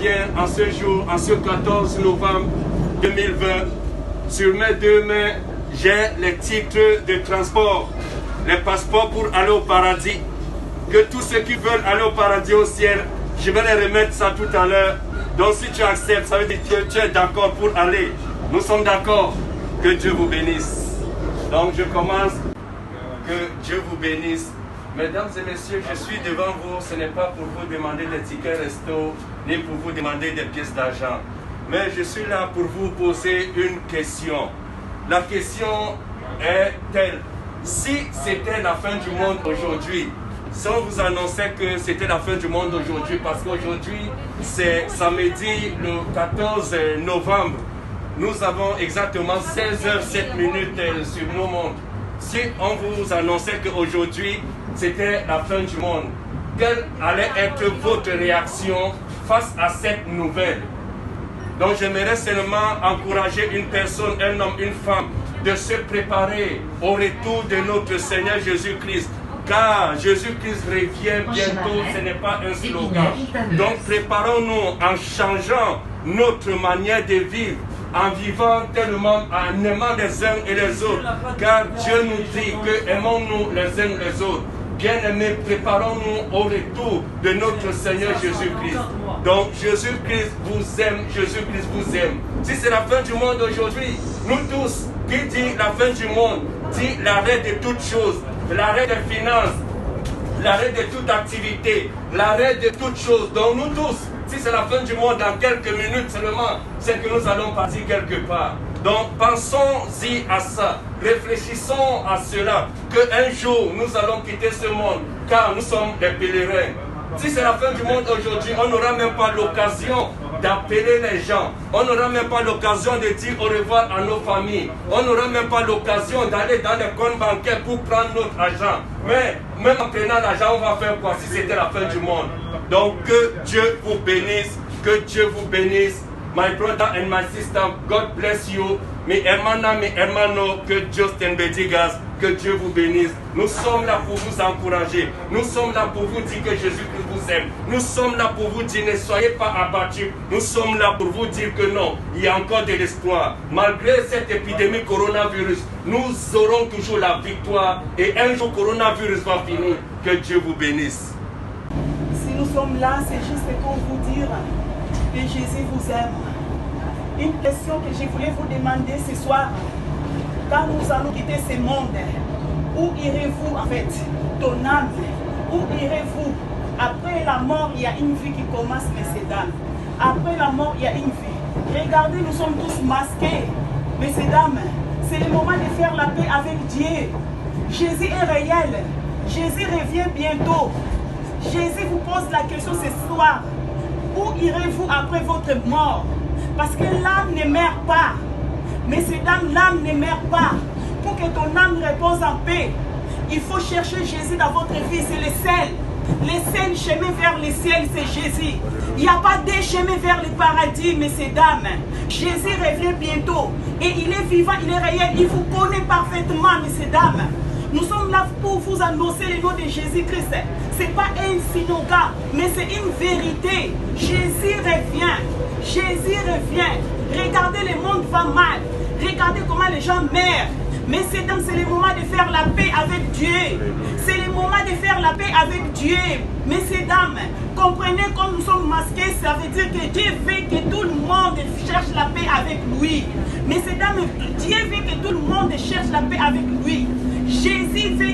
Bien, en ce jour, en ce 14 novembre 2020, sur mes deux mains, j'ai les titres de transport, les passeports pour aller au paradis. Que tous ceux qui veulent aller au paradis au ciel, je vais les remettre ça tout à l'heure. Donc si tu acceptes, ça veut dire que tu es d'accord pour aller. Nous sommes d'accord. Que Dieu vous bénisse. Donc je commence. Que Dieu vous bénisse. Mesdames et messieurs, je suis devant vous. Ce n'est pas pour vous demander des tickets resto, ni pour vous demander des pièces d'argent. Mais je suis là pour vous poser une question. La question est telle. Si c'était la fin du monde aujourd'hui, si on vous annonçait que c'était la fin du monde aujourd'hui, parce qu'aujourd'hui, c'est samedi le 14 novembre, nous avons exactement 16h07 sur nos montres. Si on vous annonçait qu'aujourd'hui, c'était la fin du monde, quelle allait être votre réaction face à cette nouvelle? Donc j'aimerais seulement encourager une personne, un homme, une femme, de se préparer au retour de notre Seigneur Jésus-Christ. Car Jésus-Christ revient bientôt, ce n'est pas un slogan. Donc préparons-nous en changeant notre manière de vivre, en vivant tellement, en aimant les uns et les autres. Car Dieu nous dit que aimons-nous les uns les autres. Bien-aimés, préparons-nous au retour de notre Seigneur Jésus-Christ. Donc Jésus-Christ vous aime, Jésus-Christ vous aime. Si c'est la fin du monde aujourd'hui, nous tous, qui dit la fin du monde, dit l'arrêt de toutes choses, l'arrêt des finances, l'arrêt de toute activité, l'arrêt de toutes choses. Donc nous tous, si c'est la fin du monde dans quelques minutes seulement, c'est que nous allons partir quelque part. Donc pensons-y à ça, réfléchissons à cela, qu'un jour nous allons quitter ce monde, car nous sommes des pèlerins. Si c'est la fin du monde aujourd'hui, on n'aura même pas l'occasion d'appeler les gens. On n'aura même pas l'occasion de dire au revoir à nos familles. On n'aura même pas l'occasion d'aller dans les comptes bancaires pour prendre notre argent. Mais même en prenant l'argent, on va faire quoi si c'était la fin du monde? Donc que Dieu vous bénisse, que Dieu vous bénisse. My brother and my sister, God bless you. Mi hermana, mi hermano, que Dios te bendiga, que Dieu vous bénisse. Nous sommes là pour vous encourager. Nous sommes là pour vous dire que Jésus-Christ vous aime. Nous sommes là pour vous dire ne soyez pas abattus. Nous sommes là pour vous dire que non, il y a encore de l'espoir. Malgré cette épidémie coronavirus, nous aurons toujours la victoire. Et un jour, coronavirus va finir. Que Dieu vous bénisse. Si nous sommes là, c'est juste pour vous dire que Jésus vous aime. Une question que je voulais vous demander ce soir, quand nous allons quitter ce monde, où irez-vous en fait, ton âme? Où irez-vous? Après la mort, il y a une vie qui commence, messieurs, dames. Après la mort, il y a une vie. Regardez, nous sommes tous masqués. Messieurs, dames, c'est le moment de faire la paix avec Dieu. Jésus est réel. Jésus revient bientôt. Jésus vous pose la question ce soir. Où irez-vous après votre mort? Parce que l'âme ne meurt pas. Messieurs, dames, l'âme ne meurt pas. Pour que ton âme repose en paix, il faut chercher Jésus dans votre vie. C'est le seul. Le seul chemin vers le ciel, c'est Jésus. Il n'y a pas de chemin vers le paradis, messieurs, dames. Jésus revient bientôt. Et il est vivant, il est réel. Il vous connaît parfaitement, messieurs, dames. Nous sommes là pour vous annoncer le nom de Jésus-Christ. Ce n'est pas un slogan, mais c'est une vérité. Jésus revient. Jésus revient. Regardez, le monde va mal. Regardez comment les gens meurent. Mais c'est le moment de faire la paix avec Dieu. C'est le moment de faire la paix avec Dieu. Messieurs, dames, comprenez, comme nous sommes masqués, ça veut dire que Dieu veut que tout le monde cherche la paix avec lui. Messieurs, dames, Dieu veut que tout le monde cherche la paix avec lui. Jésus veut